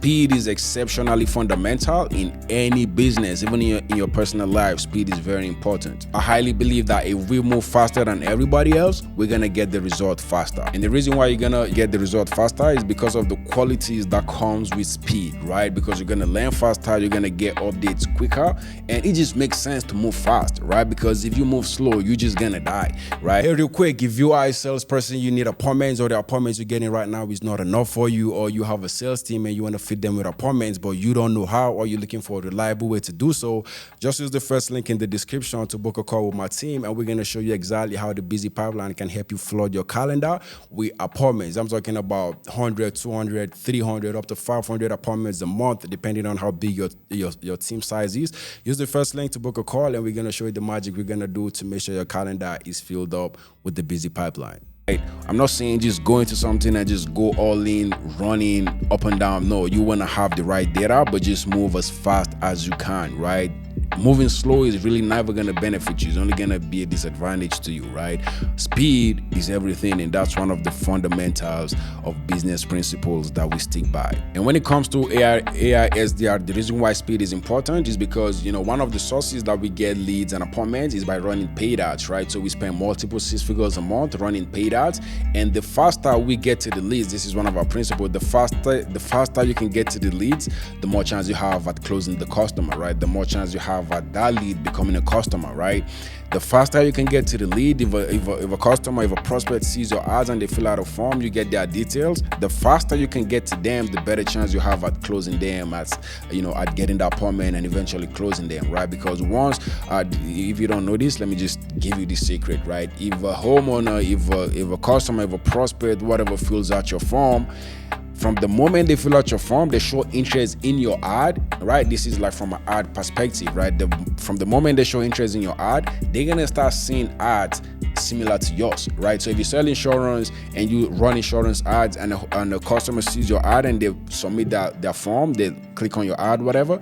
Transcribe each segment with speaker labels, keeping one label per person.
Speaker 1: Speed is exceptionally fundamental in any business, even in your personal life. Speed is very important. I highly believe that if we move faster than everybody else, we're gonna get the result faster. And the reason why you're gonna get the result faster is because of the qualities that comes with speed, right? Because you're gonna learn faster, you're gonna get updates quicker, and it just makes sense to move fast, right? Because if you move slow, you're just gonna die, right? Hey, real quick, if you are a salesperson, you need appointments, or the appointments you're getting right now is not enough for you, or you have a sales team and you want to fit them with appointments, but you don't know how, or you're looking for a reliable way to do so, just use the first link in the description to book a call with my team, and we're going to show you exactly how the busy pipeline can help you flood your calendar with appointments. I'm talking about 100, 200, 300, up to 500 appointments a month, depending on how big your team size is. Use the first link to book a call, and we're going to show you the magic we're going to do to make sure your calendar is filled up with the busy pipeline. I'm not saying just go into something and just go all in, running up and down. No, you want to have the right data, but just move as fast as you can, right? Moving slow is really never going to benefit you. It's only going to be a disadvantage to you, right? Speed is everything, and that's one of the fundamentals of business principles that we stick by. And when it comes to AI SDR, the reason why speed is important is because, one of the sources that we get leads and appointments is by running paid ads, right? So we spend multiple six figures a month running paid ads, and the faster we get to the leads, this is one of our principles, the faster you can get to the leads, the more chance you have at closing the customer, right? The more chance you have at that lead becoming a customer, right? The faster you can get to the lead, if a prospect sees your ads and they fill out a form, you get their details, the faster you can get to them, the better chance you have at closing them, at getting the appointment and eventually closing them, right? Because once, if you don't know this, let me just give you the secret, right? If a homeowner, if a customer, if a prospect, whatever, fills out your form, from the moment they fill out your form, they show interest in your ad, right? This is like from an ad perspective, right? From the moment they show interest in your ad, they're gonna start seeing ads similar to yours, right? So if you sell insurance and you run insurance ads, and a customer sees your ad and they submit their form, they click on your ad, whatever,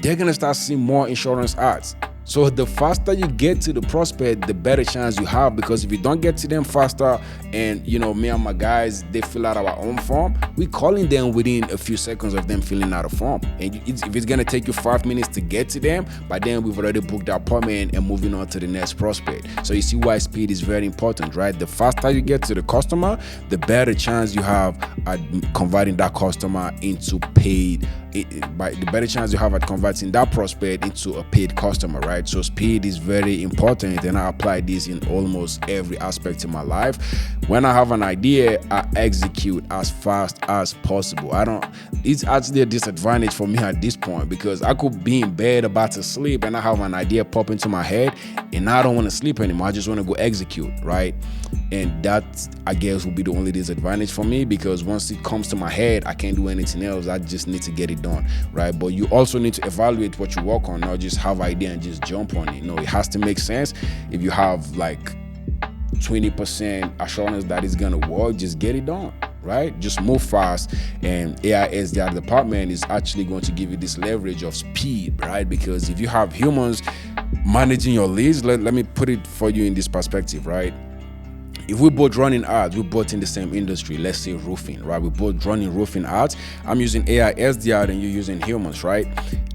Speaker 1: they're gonna start seeing more insurance ads. So the faster you get to the prospect, the better chance you have, because if you don't get to them faster, and me and my guys, they fill out our own form, we calling them within a few seconds of them filling out a form. And if it's gonna take you 5 minutes to get to them, by then we've already booked the appointment and moving on to the next prospect. So you see why speed is very important, right? The faster you get to the customer, the better chance you have at converting that customer into paid. The better chance you have at converting that prospect into a paid customer, right? So speed is very important, and I apply this in almost every aspect of my life. When I have an idea, I execute as fast as possible. It's actually a disadvantage for me at this point, because I could be in bed about to sleep and I have an idea pop into my head and I don't want to sleep anymore. I just want to go execute, right? And that, I guess, will be the only disadvantage for me, because once it comes to my head, I can't do anything else. I just need to get it done, right? But you also need to evaluate what you work on, not just have idea and just jump on it. It has to make sense. If you have like 20% assurance that it's gonna work, just get it done, right? Just move fast. And AI SDR department is actually going to give you this leverage of speed, right? Because if you have humans managing your leads, let me put it for you in this perspective, right? If we're both running ads, we're both in the same industry, let's say roofing, right? We're both running roofing ads. I'm using AI SDR and you're using humans, right?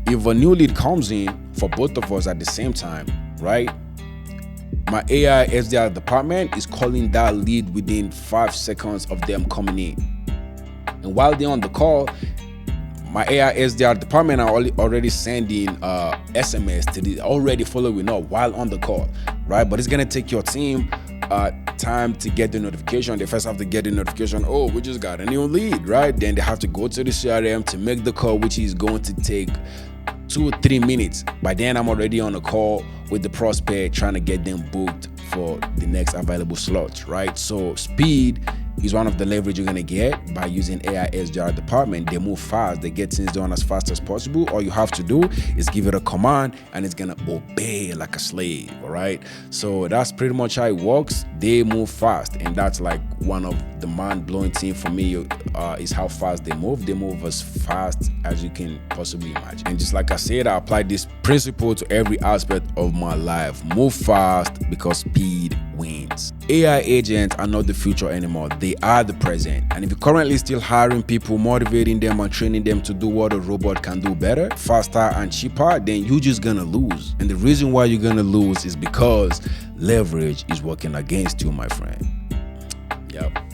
Speaker 1: If a new lead comes in for both of us at the same time, right? My AI SDR department is calling that lead within 5 seconds of them coming in. And while they're on the call, my AI SDR department are already sending SMS to already following up while on the call, right? But it's gonna take your team time to get the notification. They first have to get the notification, oh, we just got a new lead, right? Then they have to go to the CRM to make the call, which is going to take 2 or 3 minutes. By then, I'm already on a call with the prospect trying to get them booked for the next available slot, right? So speed is one of the leverage you're gonna get by using AI SDR department. They move fast, they get things done as fast as possible. All you have to do is give it a command and it's gonna obey like a slave, all right? So that's pretty much how it works. They move fast, and that's like one of the mind-blowing thing for me is how fast they move. They move as fast as you can possibly imagine. And just like I said, I apply this principle to every aspect of my life. Move fast, because speed wins. agents. AI agents are not the future anymore. They are the present. And if you're currently still hiring people, motivating them and training them to do what a robot can do better, faster and cheaper, then you're just gonna lose. And the reason why you're gonna lose is because leverage is working against you, my friend. Yep.